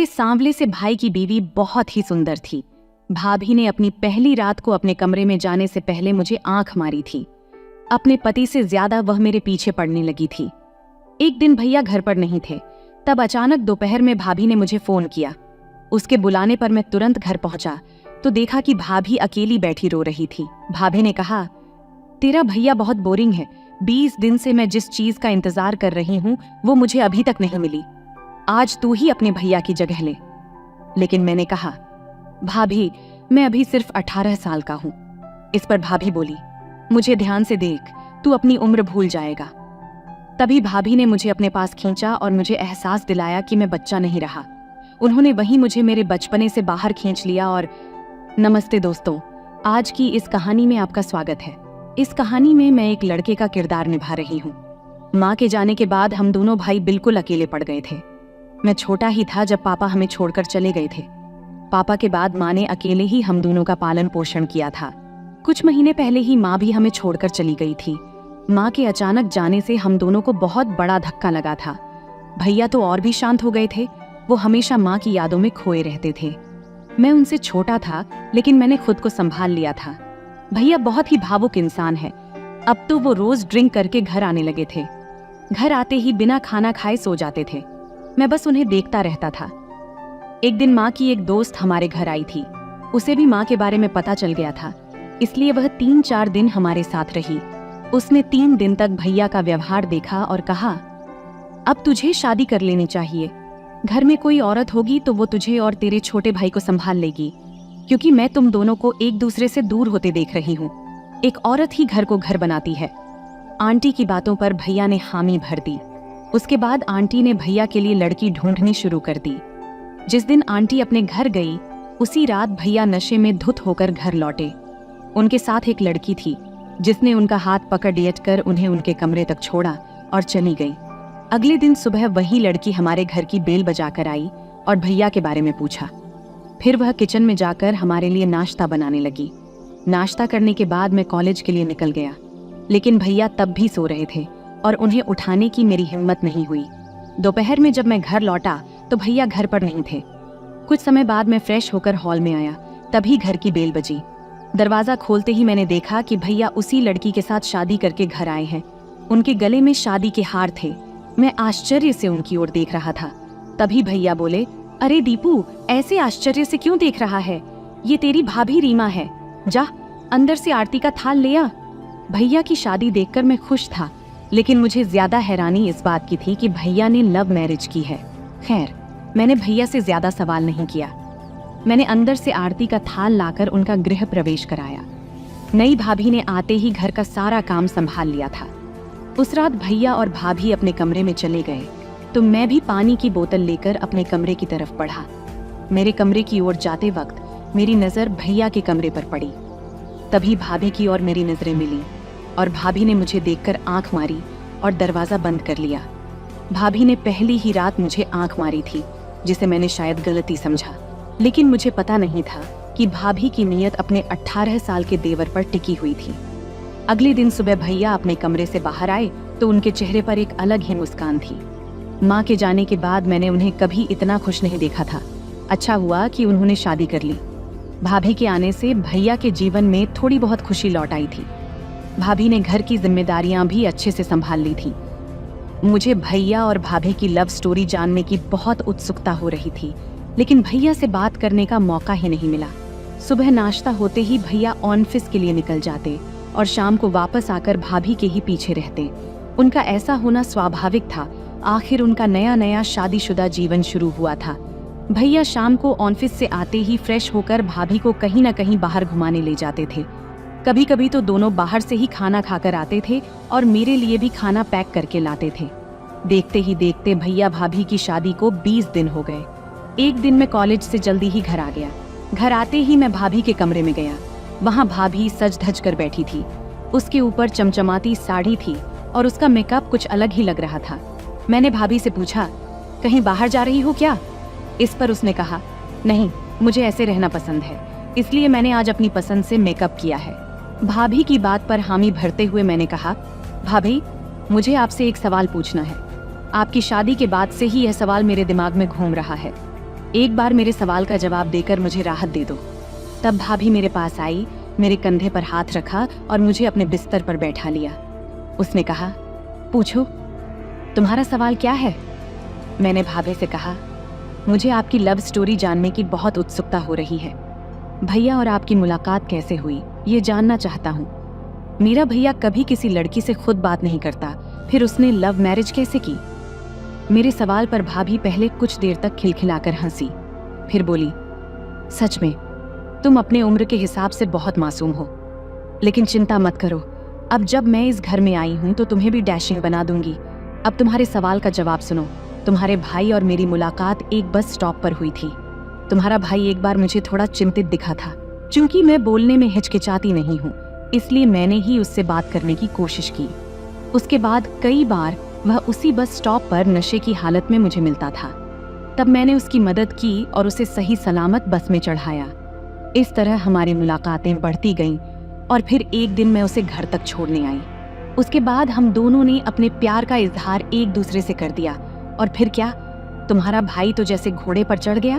सांवले से भाई की बीवी बहुत ही सुंदर थी। भाभी ने अपनी पहली रात को अपने कमरे में जाने से पहले मुझे आंख मारी थी। अपने पति से ज्यादा वह मेरे पीछे पड़ने लगी थी। एक दिन भैया घर पर नहीं थे, तब अचानक दोपहर में भाभी ने मुझे फोन किया। उसके बुलाने पर मैं तुरंत घर पहुंचा तो देखा कि भाभी अकेली बैठी रो रही थी। भाभी ने कहा, तेरा भैया बहुत बोरिंग है। 20 दिन से मैं जिस चीज का इंतजार कर रही हूं वो मुझे अभी तक नहीं मिली। आज तू ही अपने भैया की जगह ले। लेकिन मैंने कहा, भाभी मैं अभी सिर्फ 18 साल का हूं। इस पर भाभी बोली, मुझे ध्यान से देख, तू अपनी उम्र भूल जाएगा। तभी भाभी ने मुझे अपने पास खींचा और मुझे एहसास दिलाया कि मैं बच्चा नहीं रहा। उन्होंने वहीं मुझे मेरे बचपने से बाहर खींच लिया और नमस्ते दोस्तों, आज की इस कहानी में आपका स्वागत है। इस कहानी में मैं एक लड़के का किरदार निभा रही हूँ। माँ के जाने के बाद हम दोनों भाई बिल्कुल अकेले पड़ गए थे। मैं छोटा ही था जब पापा हमें छोड़कर चले गए थे। पापा के बाद माँ ने अकेले ही हम दोनों का पालन पोषण किया था। कुछ महीने पहले ही माँ भी हमें छोड़कर चली गई थी। माँ के अचानक जाने से हम दोनों को बहुत बड़ा धक्का लगा था। भैया तो और भी शांत हो गए थे। वो हमेशा माँ की यादों में खोए रहते थे। मैं उनसे छोटा था, लेकिन मैंने खुद को संभाल लिया था। भैया बहुत ही भावुक इंसान है। अब तो वो रोज ड्रिंक करके घर आने लगे थे। घर आते ही बिना खाना खाए सो जाते थे। मैं बस उन्हें देखता रहता था। एक दिन माँ की एक दोस्त हमारे घर आई थी। उसे भी माँ के बारे में पता चल गया था, इसलिए वह 3-4 दिन हमारे साथ रही। उसने 3 दिन तक भैया का व्यवहार देखा और कहा, अब तुझे शादी कर लेनी चाहिए। घर में कोई औरत होगी तो वो तुझे और तेरे छोटे भाई को संभाल लेगी, क्योंकि मैं तुम दोनों को एक दूसरे से दूर होते देख रही हूँ। एक औरत ही घर को घर बनाती है। आंटी की बातों पर भैया ने हामी भर दी। उसके बाद आंटी ने भैया के लिए लड़की ढूंढनी शुरू कर दी। जिस दिन आंटी अपने घर गई, उसी रात भैया नशे में धुत होकर घर लौटे। उनके साथ एक लड़की थी, जिसने उनका हाथ पकड़ लियट कर उन्हें उनके कमरे तक छोड़ा और चली गई। अगले दिन सुबह वही लड़की हमारे घर की बेल बजाकर आई और भैया के बारे में पूछा। फिर वह किचन में जाकर हमारे लिए नाश्ता बनाने लगी। नाश्ता करने के बाद मैं कॉलेज के लिए निकल गया, लेकिन भैया तब भी सो रहे थे और उन्हें उठाने की मेरी हिम्मत नहीं हुई। दोपहर में जब मैं घर लौटा तो भैया घर पर नहीं थे। कुछ समय बाद मैं फ्रेश होकर हॉल में आया, तभी घर की बेल बजी। दरवाजा खोलते ही मैंने देखा कि भैया उसी लड़की के साथ शादी करके घर आए हैं। उनके गले में शादी के हार थे। मैं आश्चर्य से उनकी ओर देख रहा था। तभी भैया बोले, अरे दीपू, ऐसे आश्चर्य से क्यों देख रहा है? ये तेरी भाभी रीमा है। जा अंदर से आरती का थाल ले आ। भैया की शादी देखकर मैं खुश था, लेकिन मुझे ज्यादा हैरानी इस बात की थी कि भैया ने लव मैरिज की है। खैर, मैंने भैया से ज्यादा सवाल नहीं किया। मैंने अंदर से आरती का थाल लाकर उनका गृह प्रवेश कराया। नई भाभी ने आते ही घर का सारा काम संभाल लिया था। उस रात भैया और भाभी अपने कमरे में चले गए तो मैं भी पानी की बोतल लेकर अपने कमरे की तरफ बढ़ा। मेरे कमरे की ओर जाते वक्त मेरी नजर भैया के कमरे पर पड़ी। तभी भाभी की ओर मेरी नजरें मिली और भाभी ने मुझे देखकर आंख मारी और दरवाजा बंद कर लिया। भाभी ने पहली ही रात मुझे आंख मारी थी, जिसे मैंने शायद गलती समझा, लेकिन मुझे पता नहीं था कि भाभी की नीयत अपने 18 साल के देवर पर टिकी हुई थी। अगले दिन सुबह भैया अपने कमरे से बाहर आए तो उनके चेहरे पर एक अलग ही मुस्कान थी। माँ के जाने के बाद मैंने उन्हें कभी इतना खुश नहीं देखा था। अच्छा हुआ कि उन्होंने शादी कर ली। भाभी के आने से भैया के जीवन में थोड़ी बहुत खुशी लौट आई थी। भाभी ने घर की जिम्मेदारियां भी अच्छे से संभाल ली थी। मुझे भैया और भाभी की लव स्टोरी जानने की बहुत उत्सुकता हो रही थी, लेकिन भैया से बात करने का मौका ही नहीं मिला। सुबह नाश्ता होते ही भैया ऑफिस के लिए निकल जाते और शाम को वापस आकर भाभी के ही पीछे रहते। उनका ऐसा होना स्वाभाविक था। आखिर उनका नया नया शादीशुदा जीवन शुरू हुआ था। भैया शाम को ऑफिस से आते ही फ्रेश होकर भाभी को कहीं न कहीं बाहर घुमाने ले जाते थे। कभी कभी तो दोनों बाहर से ही खाना खाकर आते थे और मेरे लिए भी खाना पैक करके लाते थे। देखते ही देखते भैया भाभी की शादी को 20 दिन हो गए। एक दिन मैं कॉलेज से जल्दी ही घर आ गया। घर आते ही मैं भाभी के कमरे में गया। वहाँ भाभी सज धज कर बैठी थी। उसके ऊपर चमचमाती साड़ी थी और उसका मेकअप कुछ अलग ही लग रहा था। मैंने भाभी से पूछा, कहीं बाहर जा रही हो क्या? इस पर उसने कहा, नहीं, मुझे ऐसे रहना पसंद है, इसलिए मैंने आज अपनी पसंद से मेकअप किया है। भाभी की बात पर हामी भरते हुए मैंने कहा, भाभी, मुझे आपसे एक सवाल पूछना है। आपकी शादी के बाद से ही यह सवाल मेरे दिमाग में घूम रहा है। एक बार मेरे सवाल का जवाब देकर मुझे राहत दे दो। तब भाभी मेरे पास आई, मेरे कंधे पर हाथ रखा और मुझे अपने बिस्तर पर बैठा लिया। उसने कहा, पूछो, तुम्हारा सवाल क्या है? मैंने भाभी से कहा, मुझे आपकी लव स्टोरी जानने की बहुत उत्सुकता हो रही है। भैया और आपकी मुलाकात कैसे हुई, ये जानना चाहता हूँ। मेरा भैया कभी किसी लड़की से खुद बात नहीं करता, फिर उसने लव मैरिज कैसे की? मेरे सवाल पर भाभी पहले कुछ देर तक खिलखिलाकर हंसी, फिर बोली, सच में तुम अपने उम्र के हिसाब से बहुत मासूम हो, लेकिन चिंता मत करो, अब जब मैं इस घर में आई हूं तो तुम्हें भी डैशिंग बना दूंगी। अब तुम्हारे सवाल का जवाब सुनो। तुम्हारे भाई और मेरी मुलाकात एक बस स्टॉप पर हुई थी। तुम्हारा भाई एक बार मुझे थोड़ा चिंतित दिखा था। चूंकि मैं बोलने में हिचकिचाती नहीं हूँ, इसलिए मैंने ही उससे बात करने की कोशिश की। उसके बाद कई बार वह उसी बस स्टॉप पर नशे की हालत में मुझे मिलता था। तब मैंने उसकी मदद की और उसे सही सलामत बस में चढ़ाया। इस तरह हमारी मुलाकातें बढ़ती गईं और फिर एक दिन मैं उसे घर तक छोड़ने आई। उसके बाद हम दोनों ने अपने प्यार का इजहार एक दूसरे से कर दिया। और फिर क्या, तुम्हारा भाई तो जैसे घोड़े पर चढ़ गया।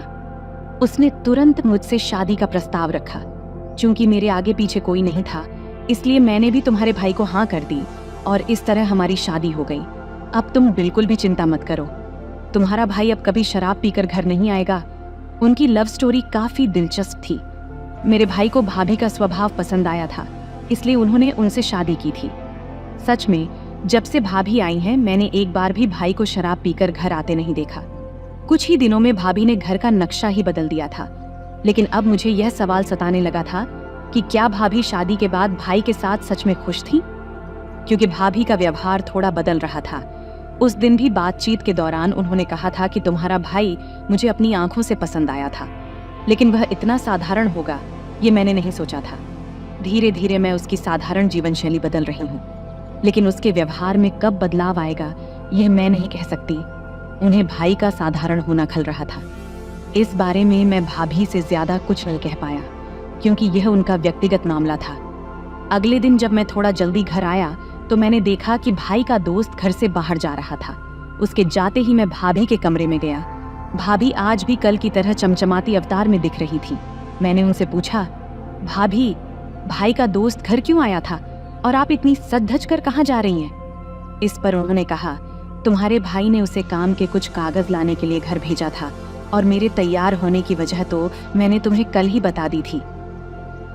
उसने तुरंत मुझसे शादी का प्रस्ताव रखा। चूंकि मेरे आगे पीछे कोई नहीं था, इसलिए मैंने भी तुम्हारे भाई को हाँ कर दी और इस तरह हमारी शादी हो गई। अब तुम बिल्कुल भी चिंता मत करो, तुम्हारा भाई अब कभी शराब पीकर घर नहीं आएगा। उनकी लव स्टोरी काफी दिलचस्प थी। मेरे भाई को भाभी का स्वभाव पसंद आया था, इसलिए उन्होंने उनसे शादी की थी। सच में जब से भाभी आई हैं, मैंने एक बार भी भाई को शराब पीकर घर आते नहीं देखा। कुछ ही दिनों में भाभी ने घर का नक्शा ही बदल दिया था। लेकिन अब मुझे यह सवाल सताने लगा था कि क्या भाभी शादी के बाद भाई के साथ सच में खुश थी? क्योंकि भाभी का व्यवहार थोड़ा बदल रहा था। उस दिन भी बातचीत के दौरान उन्होंने कहा था कि तुम्हारा भाई मुझे अपनी आंखों से पसंद आया था, लेकिन वह इतना साधारण होगा ये मैंने नहीं सोचा था। धीरे धीरे मैं उसकी साधारण जीवन शैली बदल रही हूँ, लेकिन उसके व्यवहार में कब बदलाव आएगा यह मैं नहीं कह सकती। उन्हें भाई का साधारण होना खल रहा था। इस बारे में मैं भाभी से ज्यादा कुछ नहीं कह पाया, क्योंकि यह उनका व्यक्तिगत मामला था। अगले दिन जब मैं थोड़ा जल्दी घर आया तो मैंने देखा कि भाई का दोस्त घर से बाहर जा रहा था। उसके जाते ही मैं भाभी के कमरे में गया। भाभी आज भी कल की तरह चमचमाती अवतार में दिख रही थी। मैंने उनसे पूछा, भाभी, भाई का दोस्त घर क्यों आया था और आप इतनी सज-धज कर कहाँ जा रही हैं? इस पर उन्होंने कहा, तुम्हारे भाई ने उसे काम के कुछ कागज लाने के लिए घर भेजा था और मेरे तैयार होने की वजह तो मैंने तुम्हें कल ही बता दी थी।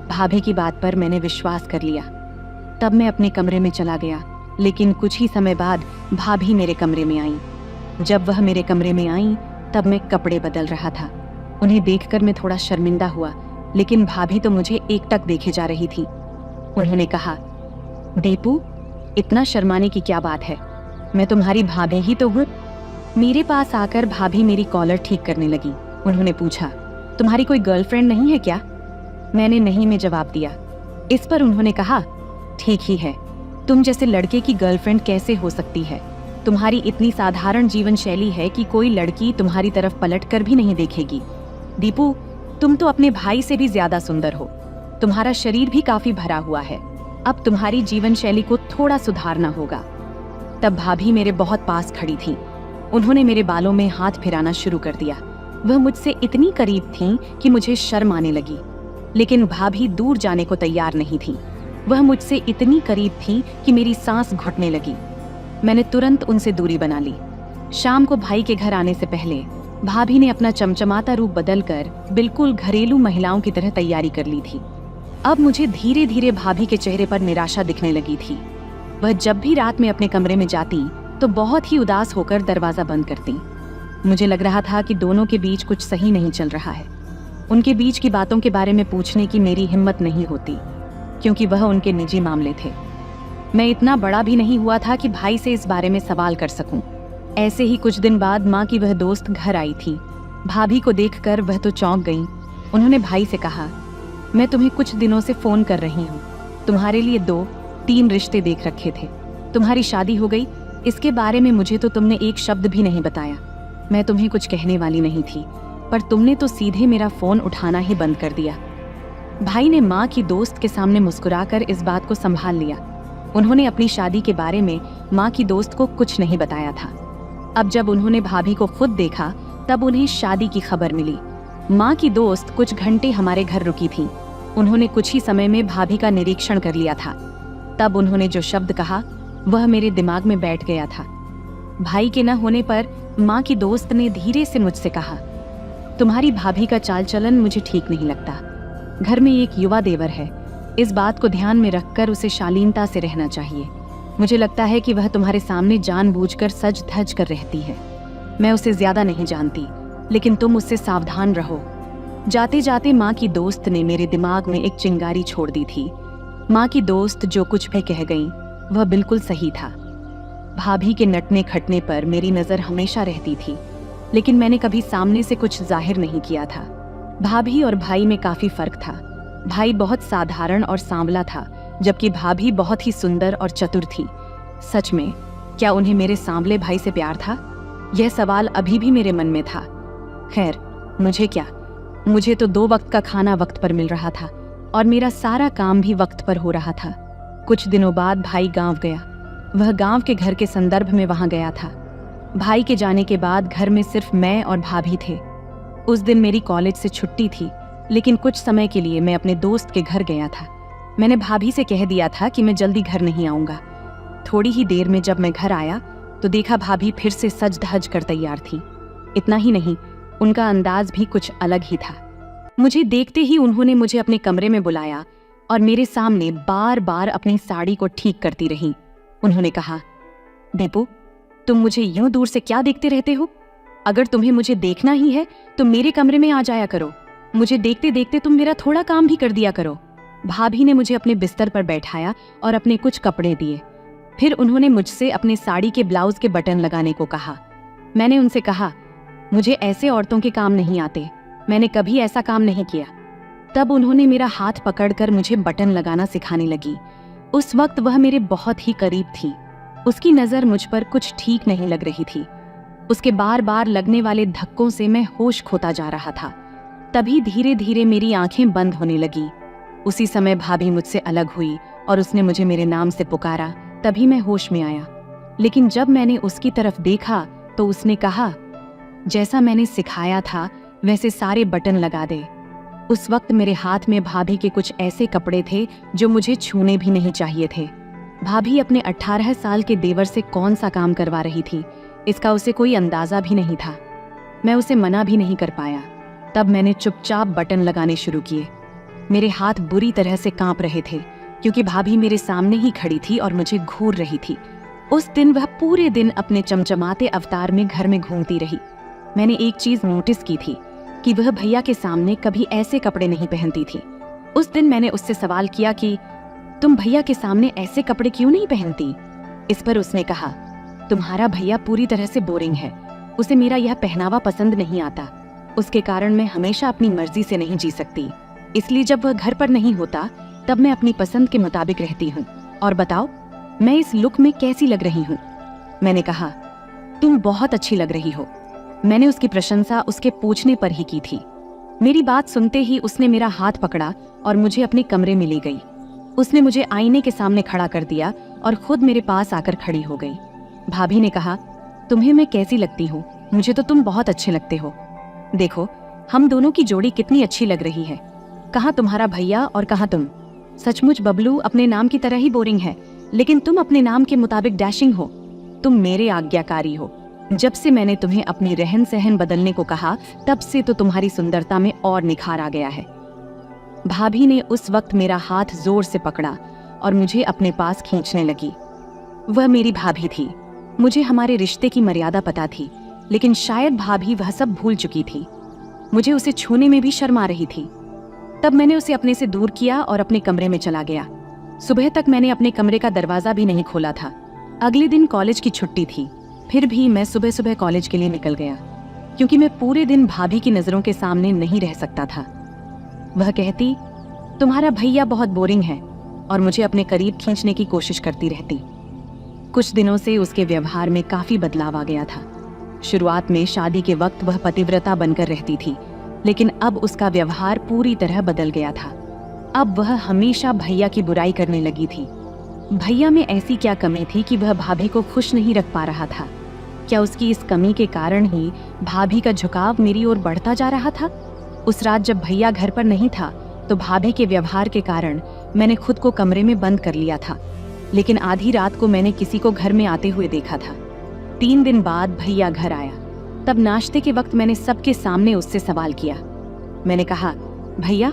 भाभी की बात पर मैंने विश्वास कर लिया। तब मैं अपने कमरे में चला गया, लेकिन कुछ ही समय बाद भाभी मेरे कमरे में आई। जब वह मेरे कमरे में आई तब मैं कपड़े बदल रहा था। उन्हें देखकर मैं थोड़ा शर्मिंदा हुआ, लेकिन भाभी तो मुझे एकटक देखे जा रही थी। उन्होंने कहा, दीपू, इतना शर्माने की क्या बात है? मैं तुम्हारी भाभी ही तो हूँ। मेरे पास आकर भाभी मेरी कॉलर ठीक करने लगी। उन्होंने पूछा, तुम्हारी कोई गर्लफ्रेंड नहीं है क्या? मैंने नहीं में जवाब दिया। इस पर उन्होंने कहा, ठीक ही है, तुम जैसे लड़के की गर्लफ्रेंड कैसे हो सकती है? तुम्हारी इतनी साधारण जीवन शैली है कि कोई लड़की तुम्हारी तरफ पलट कर भी नहीं देखेगी। दीपू, तुम तो अपने भाई से भी ज्यादा सुंदर हो। तुम्हारा शरीर भी काफी भरा हुआ है। अब तुम्हारी जीवन शैली को थोड़ा सुधारना होगा। तब भाभी मेरे बहुत पास खड़ी थी। उन्होंने मेरे बालों में हाथ फिराना शुरू कर दिया। वह मुझसे इतनी करीब थीं कि मुझे शर्म आने लगी, लेकिन भाभी दूर जाने को तैयार नहीं थी। वह मुझसे इतनी करीब थी कि मेरी सांस घुटने लगी। मैंने तुरंत उनसे दूरी बना ली। शाम को भाई के घर आने से पहले भाभी ने अपना चमचमाता रूप बदलकर बिल्कुल घरेलू महिलाओं की तरह तैयारी कर ली थी। अब मुझे धीरे धीरे भाभी के चेहरे पर निराशा दिखने लगी थी। वह जब भी रात में अपने कमरे में जाती तो बहुत ही उदास होकर दरवाजा बंद करती। मुझे लग रहा था कि दोनों के बीच कुछ सही नहीं चल रहा है। उनके बीच की बातों के बारे में पूछने की मेरी हिम्मत नहीं होती, क्योंकि वह उनके निजी मामले थे। मैं इतना बड़ा भी नहीं हुआ था कि भाई से इस बारे में सवाल कर सकूं। ऐसे ही कुछ दिन बाद माँ की वह दोस्त घर आई थी। भाभी को देखकर वह तो चौंक गई। उन्होंने भाई से कहा, मैं तुम्हें कुछ दिनों से फोन कर रही हूँ। तुम्हारे लिए 2-3 रिश्ते देख रखे थे। तुम्हारी शादी हो गई, इसके बारे में मुझे तो तुमने एक शब्द भी नहीं बताया। मैं तुम्हें कुछ कहने वाली नहीं थी, पर तुमने तो सीधे मेरा फोन उठाना ही बंद कर दिया। भाई ने माँ की दोस्त के सामने मुस्कुराकर इस बात को संभाल लिया। उन्होंने अपनी शादी के बारे में माँ की दोस्त को कुछ नहीं बताया था। अब जब उन्होंने भाभी को खुद देखा तब उन्हें शादी की खबर मिली। माँ की दोस्त कुछ घंटे हमारे घर रुकी थी। उन्होंने कुछ ही समय में भाभी का निरीक्षण कर लिया था। तब उन्होंने जो शब्द कहा वह मेरे दिमाग में बैठ गया था। भाई के न होने पर माँ की दोस्त ने धीरे से मुझसे कहा, तुम्हारी भाभी का चाल चलन मुझे ठीक नहीं लगता। घर में एक युवा देवर है, इस बात को ध्यान में रखकर उसे शालीनता से रहना चाहिए। मुझे लगता है कि वह तुम्हारे सामने जानबूझकर सज धज कर रहती है। मैं उसे ज्यादा नहीं जानती, लेकिन तुम उससे सावधान रहो। जाते जाते माँ की दोस्त ने मेरे दिमाग में एक चिंगारी छोड़ दी थी। माँ की दोस्त जो कुछ भी कह गई वह बिल्कुल सही था। भाभी के नटने खटने पर मेरी नजर हमेशा रहती थी, लेकिन मैंने कभी सामने से कुछ जाहिर नहीं किया था। भाभी और भाई में काफी फर्क था। भाई बहुत साधारण और सांवला था, जबकि भाभी बहुत ही सुंदर और चतुर थी। सच में क्या उन्हें मेरे सांवले भाई से प्यार था? यह सवाल अभी भी मेरे मन में था। खैर, मुझे क्या, मुझे तो 2 वक्त का खाना वक्त पर मिल रहा था और मेरा सारा काम भी वक्त पर हो रहा था। कुछ दिनों बाद भाई गांव गया। वह गांव के घर के संदर्भ में वहां गया था। भाई के जाने के बाद घर में सिर्फ मैं और भाभी थे। उस दिन मेरी कॉलेज से छुट्टी थी, लेकिन कुछ समय के लिए मैं अपने दोस्त के घर गया था। मैंने भाभी से कह दिया था कि मैं जल्दी घर नहीं आऊंगा। थोड़ी ही देर में जब मैं घर आया तो देखा भाभी फिर से सज धज कर तैयार थी। इतना ही नहीं, उनका अंदाज भी कुछ अलग ही था। मुझे देखते ही उन्होंने मुझे अपने कमरे में बुलाया और मेरे सामने बार बार अपनी साड़ी को ठीक करती रहीं। उन्होंने कहा, दीपू, तुम मुझे यूं दूर से क्या देखते रहते हो? अगर तुम्हें मुझे देखना ही है तो मेरे कमरे में आ जाया करो। मुझे देखते देखते तुम मेरा थोड़ा काम भी कर दिया करो। भाभी ने मुझे अपने बिस्तर पर बैठाया और अपने कुछ कपड़े दिए। फिर उन्होंने मुझसे अपने साड़ी के ब्लाउज के बटन लगाने को कहा। मैंने उनसे कहा, मुझे ऐसे औरतों के काम नहीं आते, मैंने कभी ऐसा काम नहीं किया। तब उन्होंने मेरा हाथ पकड़कर मुझे बटन लगाना सिखाने लगी। उस वक्त वह मेरे बहुत ही करीब थी। उसकी नजर मुझ पर कुछ ठीक नहीं लग रही थी। उसके बार बार लगने वाले धक्कों से मैं होश खोता जा रहा था। तभी धीरे धीरे मेरी आंखें बंद होने लगी। उसी समय भाभी मुझसे अलग हुई और उसने मुझे मेरे नाम से पुकारा। तभी मैं होश में आया, लेकिन जब मैंने उसकी तरफ देखा तो उसने कहा, जैसा मैंने सिखाया था वैसे सारे बटन लगा दे। उस वक्त मेरे हाथ में भाभी के कुछ ऐसे कपड़े थे जो मुझे छूने भी नहीं चाहिए थे। भाभी अपने 18 साल के देवर से कौन सा काम करवा रही थी, इसका उसे कोई अंदाजा भी नहीं था। मैं उसे मना भी नहीं कर पाया। तब मैंने चुपचाप बटन लगाने शुरू किए। मेरे हाथ बुरी तरह से कांप रहे थे, क्योंकि भाभी मेरे सामने ही खड़ी थी और मुझे घूर रही थी। उस दिन वह पूरे दिन अपने चमचमाते अवतार में घर में घूमती रही। मैंने एक चीज नोटिस की थी कि वह भैया के सामने कभी ऐसे कपड़े नहीं पहनती थी। उस दिन मैंने उससे सवाल किया कि तुम भैया के सामने ऐसे कपड़े क्यों नहीं पहनती? इस पर उसने कहा, तुम्हारा भैया पूरी तरह से बोरिंग है, उसे मेरा यह पहनावा पसंद नहीं आता। उसके कारण मैं हमेशा अपनी मर्जी से नहीं जी सकती, इसलिए जब वह घर पर नहीं होता तब मैं अपनी पसंद के मुताबिक रहती हूँ। और बताओ, मैं इस लुक में कैसी लग रही हूँ? मैंने कहा, तुम बहुत अच्छी लग रही हो। मैंने उसकी प्रशंसा उसके पूछने पर ही की थी। मेरी बात सुनते ही उसने मेरा हाथ पकड़ा और मुझे अपने कमरे में ले गई। उसने मुझे आईने के सामने खड़ा कर दिया और खुद मेरे पास आकर खड़ी हो गई। भाभी ने कहा, तुम्हें मैं कैसी लगती हूँ? मुझे तो तुम बहुत अच्छे लगते हो। देखो, हम दोनों की जोड़ी कितनी अच्छी लग रही है। कहाँ तुम्हारा भैया और कहाँ तुम। सचमुच बबलू अपने नाम की तरह ही बोरिंग है, लेकिन तुम अपने नाम के मुताबिक डैशिंग हो। तुम मेरे आज्ञाकारी हो। जब से मैंने तुम्हें अपनी रहन सहन बदलने को कहा, तब से तो तुम्हारी सुंदरता में और निखार आ गया है। भाभी ने उस वक्त मेरा हाथ जोर से पकड़ा और मुझे अपने पास खींचने लगी। वह मेरी भाभी थी। मुझे हमारे रिश्ते की मर्यादा पता थी, लेकिन शायद भाभी वह सब भूल चुकी थी। मुझे उसे छूने में भी शर्म आ रही थी। तब मैंने उसे अपने से दूर किया और अपने कमरे में चला गया। सुबह तक मैंने अपने कमरे का दरवाजा भी नहीं खोला था। अगले दिन कॉलेज की छुट्टी थी, फिर भी मैं सुबह सुबह कॉलेज के लिए निकल गया, क्योंकि मैं पूरे दिन भाभी की नजरों के सामने नहीं रह सकता था। वह कहती, तुम्हारा भैया बहुत बोरिंग है, और मुझे अपने करीब खींचने की कोशिश करती रहती। कुछ दिनों से उसके व्यवहार में काफी बदलाव आ गया था। शुरुआत में शादी के वक्त वह पतिव्रता बनकर रहती थी, लेकिन अब उसका व्यवहार पूरी तरह बदल गया था। अब वह हमेशा भैया की बुराई करने लगी थी। भैया में ऐसी क्या कमी थी कि वह भाभी को खुश नहीं रख पा रहा था? क्या उसकी इस कमी के कारण ही भाभी का झुकाव मेरी ओर बढ़ता जा रहा था? उस रात जब भैया घर पर नहीं था तो भाभी के व्यवहार के कारण मैंने खुद को कमरे में बंद कर लिया था, लेकिन आधी रात को मैंने किसी को घर में आते हुए देखा था। 3 दिन बाद भैया घर आया। तब नाश्ते के वक्त मैंने सबके सामने उससे सवाल किया। मैंने कहा, भैया,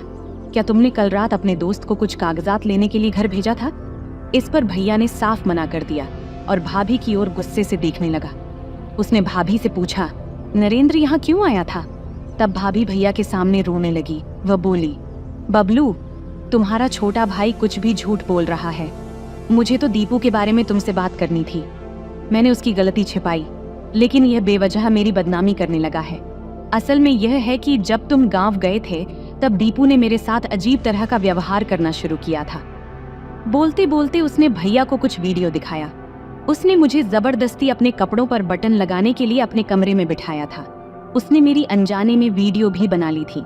क्या तुमने कल रात अपने दोस्त को कुछ कागजात लेने के लिए घर भेजा था? इस पर भैया ने साफ मना कर दिया और भाभी की ओर गुस्से से देखने लगा। उसने भाभी से पूछा, नरेंद्र यहाँ क्यों आया था? तब भाभी भैया के सामने रोने लगी। वह बोली, बबलू, तुम्हारा छोटा भाई कुछ भी झूठ बोल रहा है। मुझे तो दीपू के बारे में तुमसे बात करनी थी। मैंने उसकी गलती छिपाई, लेकिन यह बेवजह मेरी बदनामी करने लगा है। असल में यह है कि जब तुम गांव गए थे तब दीपू ने मेरे साथ अजीब तरह का व्यवहार करना शुरू किया था। बोलते बोलते उसने भैया को कुछ वीडियो दिखाया। उसने मुझे जबरदस्ती अपने कपड़ों पर बटन लगाने के लिए अपने कमरे में बिठाया था। उसने मेरी अनजाने में वीडियो भी बना ली थी।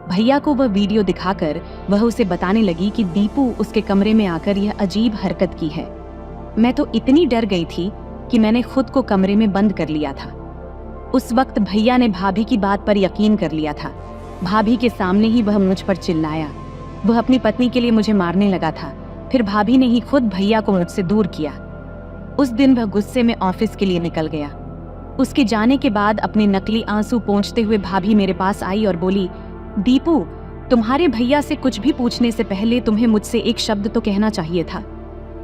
भैया को वह वीडियो दिखाकर वह उसे बताने लगी कि दीपू उसके कमरे में आकर यह अजीब हरकत की है। मैं तो इतनी डर गई थी कि मैंने खुद को कमरे में बंद कर लिया था। उस वक्त भैया ने भाभी की बात पर यकीन कर लिया था। भाभी के सामने ही वह मुझ पर चिल्लाया। वह अपनी पत्नी के लिए मुझे मारने लगा था। फिर भाभी ने ही खुद भैया को मुझसे दूर किया। उस दिन वह गुस्से में ऑफिस के लिए निकल गया। उसके जाने के बाद अपने नकली आंसू पोंछते हुए भाभी मेरे पास आई और बोली, दीपू, तुम्हारे भैया से कुछ भी पूछने से पहले तुम्हें मुझसे एक शब्द तो कहना चाहिए था।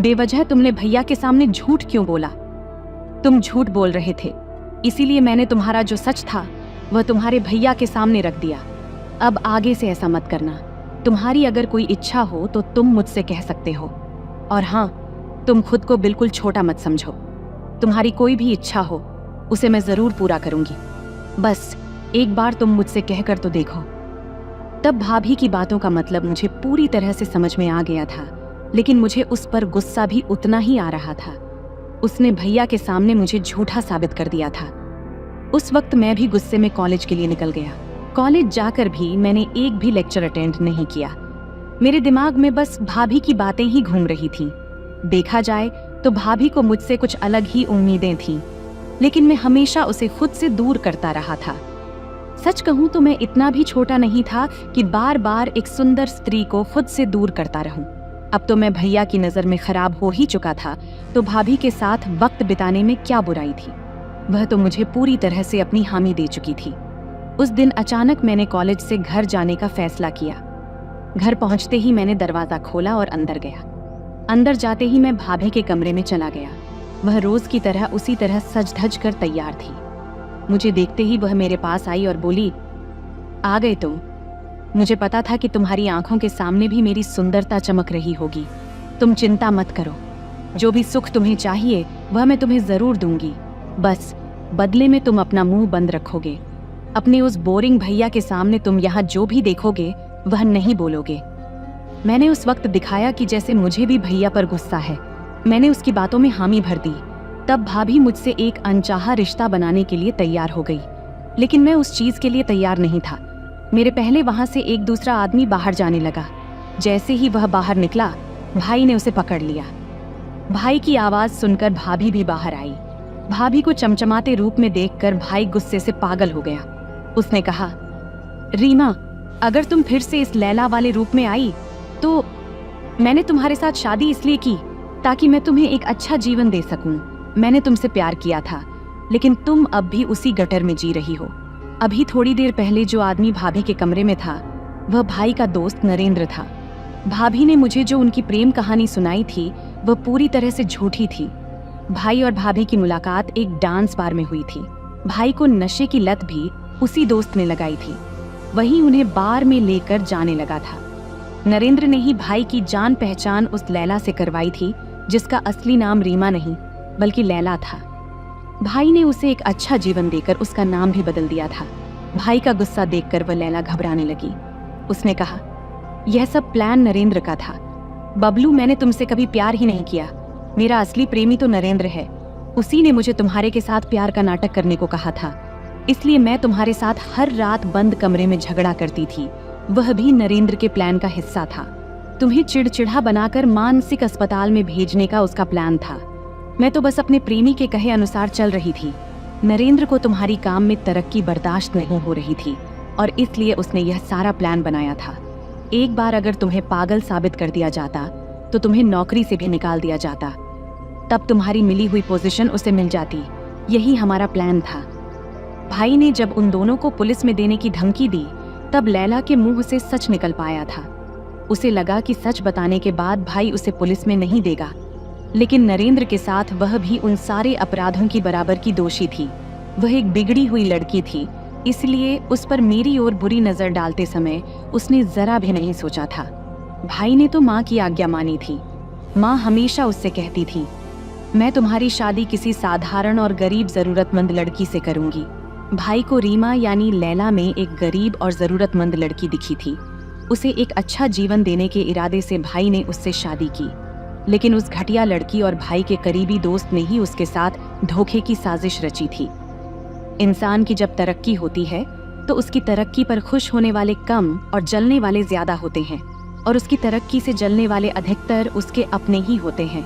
बेवजह तुमने भैया के सामने झूठ क्यों बोला? तुम झूठ बोल रहे थे, इसीलिए मैंने तुम्हारा जो सच था वह तुम्हारे भैया के सामने रख दिया। अब आगे से ऐसा मत करना। तुम्हारी अगर कोई इच्छा हो तो तुम मुझसे कह सकते हो। और हाँ, तुम खुद को बिल्कुल छोटा मत समझो। तुम्हारी कोई भी इच्छा हो उसे मैं जरूर पूरा करूंगी। बस एक बार तुम मुझसे कहकर तो देखो। तब भाभी की बातों का मतलब मुझे पूरी तरह से समझ में आ गया था, लेकिन मुझे उस पर गुस्सा भी उतना ही आ रहा था। उसने भैया के सामने मुझे झूठा साबित कर दिया था। उस वक्त मैं भी गुस्से में कॉलेज के लिए निकल गया। कॉलेज जाकर भी मैंने एक भी लेक्चर अटेंड नहीं किया। मेरे दिमाग में बस भाभी की बातें ही घूम रही थीं। देखा जाए तो भाभी को मुझसे कुछ अलग ही उम्मीदें थीं, लेकिन मैं हमेशा उसे खुद से दूर करता रहा था। सच कहूं तो मैं इतना भी छोटा नहीं था कि बार बार एक सुंदर स्त्री को खुद से दूर करता रहूं। अब तो मैं भैया की नजर में खराब हो ही चुका था, तो भाभी के साथ वक्त बिताने में क्या बुराई थी? वह तो मुझे पूरी तरह से अपनी हामी दे चुकी थी। उस दिन अचानक मैंने कॉलेज से घर जाने का फैसला किया। घर पहुंचते ही मैंने दरवाजा खोला और अंदर गया। अंदर जाते ही मैं भाभी के कमरे में चला गया। वह रोज की तरह उसी तरह सज धज कर तैयार थी। मुझे देखते ही वह मेरे पास आई और बोली, आ गए तुम। मुझे पता था कि तुम्हारी आंखों के सामने भी मेरी सुंदरता चमक रही होगी। तुम चिंता मत करो, जो भी सुख तुम्हें चाहिए वह मैं तुम्हें जरूर दूंगी। बस बदले में तुम अपना मुंह बंद रखोगे। अपने उस बोरिंग भैया के सामने तुम यहाँ जो भी देखोगे वह नहीं बोलोगे। मैंने उस वक्त दिखाया कि जैसे मुझे भी भैया पर गुस्सा है। मैंने उसकी बातों में हामी भर दी। तब भाभी मुझसे एक अनचाहा रिश्ता बनाने के लिए तैयार हो गई, लेकिन मैं उस चीज के लिए तैयार नहीं था। मेरे पहले वहां से एक दूसरा आदमी बाहर जाने लगा। जैसे ही वह बाहर निकला, भाई ने उसे पकड़ लिया। भाई की आवाज सुनकर भाभी भी बाहर आई। भाभी को चमचमाते रूप में देखकर भाई गुस्से से पागल हो गया। उसने कहा, रीमा, अगर तुम फिर से इस लैला वाले रूप में आई तो मैंने तुम्हारे साथ शादी इसलिए की ताकि मैं तुम्हें एक अच्छा जीवन दे सकूं। मैंने तुमसे प्यार किया था, लेकिन तुम अब भी उसी गटर में जी रही हो। अभी थोड़ी देर पहले जो आदमी भाभी के कमरे में था वह भाई का दोस्त नरेंद्र था। भाभी ने मुझे जो उनकी प्रेम कहानी सुनाई थी वह पूरी तरह से झूठी थी। भाई और भाभी की मुलाकात एक डांस बार में हुई थी। भाई को नशे की लत भी उसी दोस्त ने लगाई थी। वही उन्हें बार में लेकर जाने लगा था। नरेंद्र ने ही भाई की जान पहचान उस लैला से करवाई थी, जिसका असली नाम रीमा नहीं बल्कि लैला था। भाई ने उसे एक अच्छा जीवन देकर उसका नाम भी बदल दिया था। भाई का गुस्सा देखकर वह लैला घबराने लगी। उसने कहा, यह सब प्लान नरेंद्र का था। बबलू, मैंने तुमसे कभी प्यार ही नहीं किया। मेरा असली प्रेमी तो नरेंद्र है। उसी ने मुझे तुम्हारे के साथ प्यार का नाटक करने को कहा था, इसलिए मैं तुम्हारे साथ हर रात बंद कमरे में झगड़ा करती थी। वह भी नरेंद्र के प्लान का हिस्सा था। तुम्हें चिड़चिड़ा बनाकर मानसिक अस्पताल में भेजने का उसका प्लान था। मैं तो बस अपने प्रेमी के कहे अनुसार चल रही थी। नरेंद्र को तुम्हारी काम में तरक्की बर्दाश्त नहीं हो रही थी और इसलिए उसने यह सारा प्लान बनाया था। एक बार अगर तुम्हें पागल साबित कर दिया जाता तो तुम्हें नौकरी से भी निकाल दिया जाता, तब तुम्हारी मिली हुई पोजीशन उसे मिल जाती। यही हमारा प्लान था। भाई ने जब उन दोनों को पुलिस में देने की धमकी दी तब लैला के मुंह से सच निकल पाया था। उसे लगा कि सच बताने के बाद भाई उसे पुलिस में नहीं देगा, लेकिन नरेंद्र के साथ वह भी उन सारे अपराधों की बराबर की दोषी थी। वह एक बिगड़ी हुई लड़की थी, इसलिए उस पर मेरी ओर बुरी नजर डालते समय उसने जरा भी नहीं सोचा था। भाई ने तो माँ की आज्ञा मानी थी। माँ हमेशा उससे कहती थी, मैं तुम्हारी शादी किसी साधारण और गरीब जरूरतमंद लड़की से करूंगी। भाई को रीमा यानी लैला में एक गरीब और जरूरतमंद लड़की दिखी थी। उसे एक अच्छा जीवन देने के इरादे से भाई ने उससे शादी की, लेकिन उस घटिया लड़की और भाई के करीबी दोस्त ने ही उसके साथ धोखे की साजिश रची थी। इंसान की जब तरक्की होती है तो उसकी तरक्की पर खुश होने वाले कम और जलने वाले ज्यादा होते हैं, और उसकी तरक्की से जलने वाले अधिकतर उसके अपने ही होते हैं।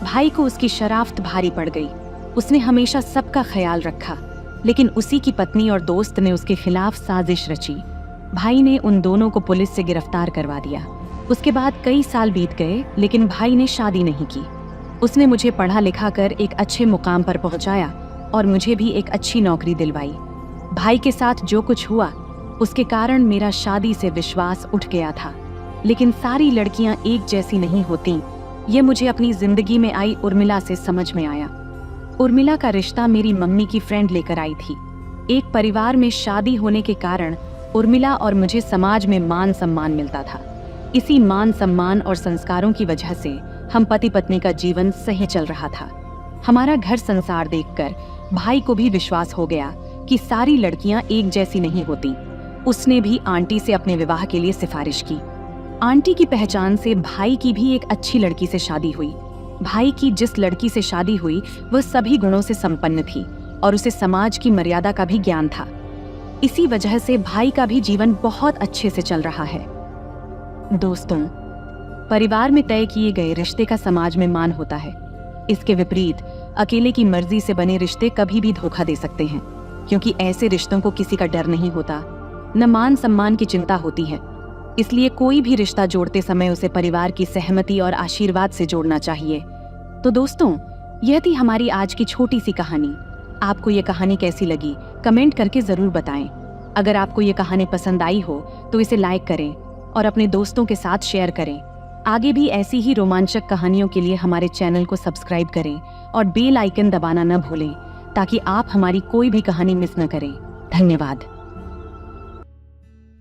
भाई को उसकी शराफ्त भारी पड़ गई। उसने हमेशा सबका ख्याल रखा, लेकिन उसी की पत्नी और दोस्त ने उसके खिलाफ साजिश रची। भाई ने उन दोनों को पुलिस से गिरफ्तार करवा दिया। उसके बाद कई साल बीत गए, लेकिन भाई ने शादी नहीं की। उसने मुझे पढ़ा लिखा कर एक अच्छे मुकाम पर पहुंचाया और मुझे भी एक अच्छी नौकरी दिलवाई। भाई के साथ जो कुछ हुआ उसके कारण मेरा शादी से विश्वास उठ गया था, लेकिन सारी लड़कियां एक जैसी नहीं होती, ये मुझे अपनी जिंदगी में आई उर्मिला से समझ में आया। उर्मिला का रिश्ता मेरी मम्मी की फ्रेंड लेकर आई थी। एक परिवार में शादी होने के कारण उर्मिला और मुझे समाज में मान सम्मान मिलता था। इसी मान सम्मान और संस्कारों की वजह से हम पति पत्नी का जीवन सही चल रहा था। हमारा घर संसार देखकर भाई को भी विश्वास हो गया कि सारी लड़कियां एक जैसी नहीं होती। उसने भी आंटी से अपने विवाह के लिए सिफारिश की। आंटी की पहचान से भाई की भी एक अच्छी लड़की से शादी हुई। भाई की जिस लड़की से शादी हुई वह सभी गुणों से संपन्न थी और उसे समाज की मर्यादा का भी ज्ञान था। इसी वजह से भाई का भी जीवन बहुत अच्छे से चल रहा है। दोस्तों, परिवार में तय किए गए रिश्ते का समाज में मान होता है। इसके विपरीत अकेले की मर्जी से बने रिश्ते कभी भी धोखा दे सकते हैं, क्योंकि ऐसे रिश्तों को किसी का डर नहीं होता, न मान सम्मान की चिंता होती है। इसलिए कोई भी रिश्ता जोड़ते समय उसे परिवार की सहमति और आशीर्वाद से जोड़ना चाहिए। तो दोस्तों, यह थी हमारी आज की छोटी सी कहानी। आपको ये कहानी कैसी लगी कमेंट करके जरूर बताएं। अगर आपको ये कहानी पसंद आई हो तो इसे लाइक करें और अपने दोस्तों के साथ शेयर करें। आगे भी ऐसी ही रोमांचक कहानियों के लिए हमारे चैनल को सब्सक्राइब करें और बेल आइकन दबाना न भूलें, ताकि आप हमारी कोई भी कहानी मिस न करें। धन्यवाद।